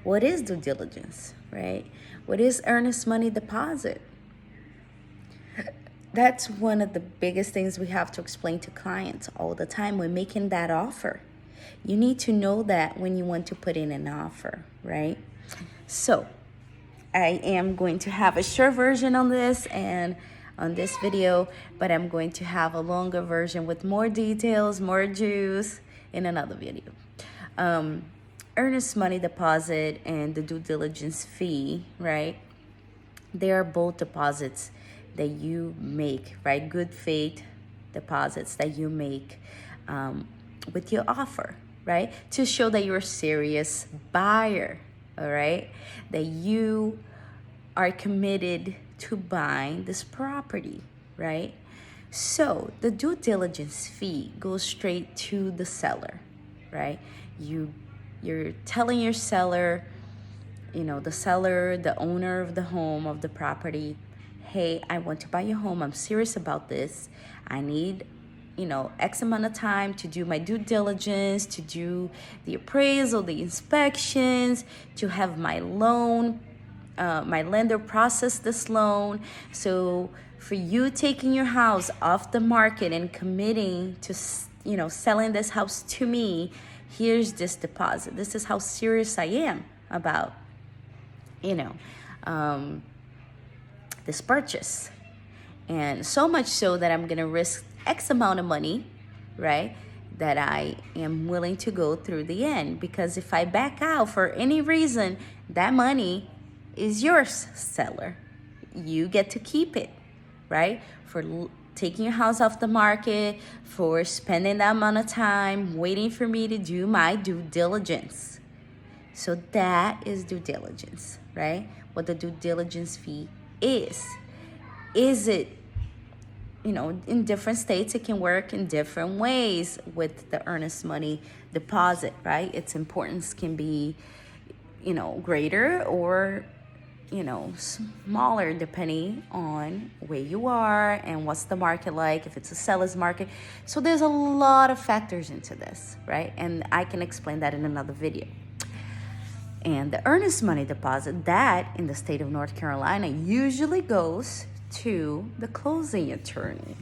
what is due diligence, right? What is earnest money deposit? That's one of the biggest things we have to explain to clients all the time when making that offer. You need to know that when you want to put in an offer, right? So I am going to have a short version on this and on this video, but I'm going to have a longer version with more details, more juice in another video. Earnest money deposit and the due diligence fee, right? They are both deposits that you make, right? Good faith deposits that you make with your offer, right? To show that you're a serious buyer, all right? That you are committed to buying this property, right? So the due diligence fee goes straight to the seller, right? You're telling your seller, the seller, the owner of the home, of the property, hey, I want to buy your home. I'm serious about this. I need, X amount of time to do my due diligence, to do the appraisal, the inspections, to have my loan, my lender process this loan. So for you taking your house off the market and committing to, selling this house to me, here's this deposit. This is how serious I am about, this purchase. And so much so that I'm going to risk X amount of money, right? That I am willing to go through the end. Because if I back out for any reason, that money is yours, seller. You get to keep it, right? For taking your house off the market, for spending that amount of time waiting for me to do my due diligence. So that is due diligence, right? What the due diligence fee is. Is it, in different states, it can work in different ways with the earnest money deposit, right? Its importance can be, greater or, smaller depending on where you are and what's the market like, if it's a seller's market. So there's a lot of factors into this, right? And I can explain that in another video. And the earnest money deposit, that in the state of North Carolina usually goes to the closing attorney,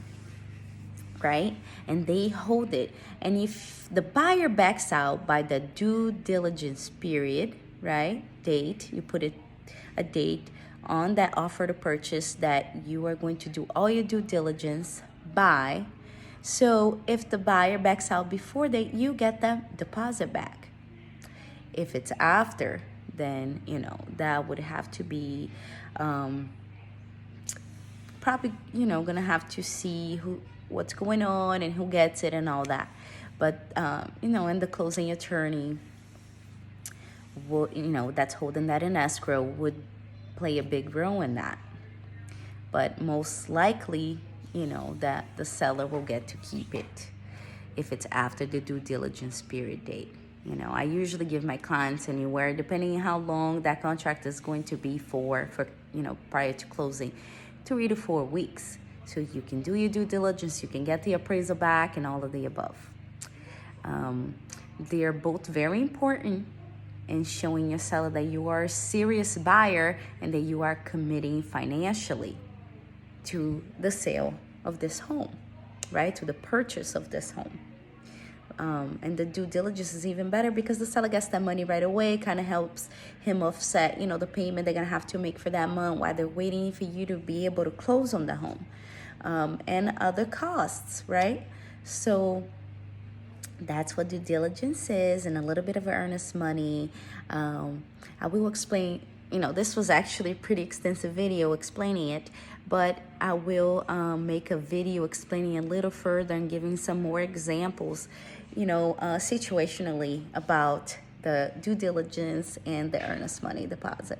right? And they hold it. And if the buyer backs out by the due diligence period, right, date, you put a date on that offer to purchase that you are going to do all your due diligence by. So if the buyer backs out before that, you get that deposit back. If it's after, then, that would have to be probably, going to have to see what's going on and who gets it and all that. But, and the closing attorney, that's holding that in escrow would play a big role in that. But most likely, that the seller will get to keep it if it's after the due diligence period date. I usually give my clients anywhere, depending on how long that contract is going to be for prior to closing, 3 to 4 weeks. So you can do your due diligence, you can get the appraisal back and all of the above. They are both very important in showing your seller that you are a serious buyer and that you are committing financially to the sale of this home, right? To the purchase of this home. And the due diligence is even better because the seller gets that money right away. Kind of helps him offset, the payment they're going to have to make for that month while they're waiting for you to be able to close on the home. And other costs, right? So that's what due diligence is, and a little bit of earnest money. I will explain, this was actually a pretty extensive video explaining it, but I will make a video explaining a little further and giving some more examples, situationally about the due diligence and the earnest money deposit.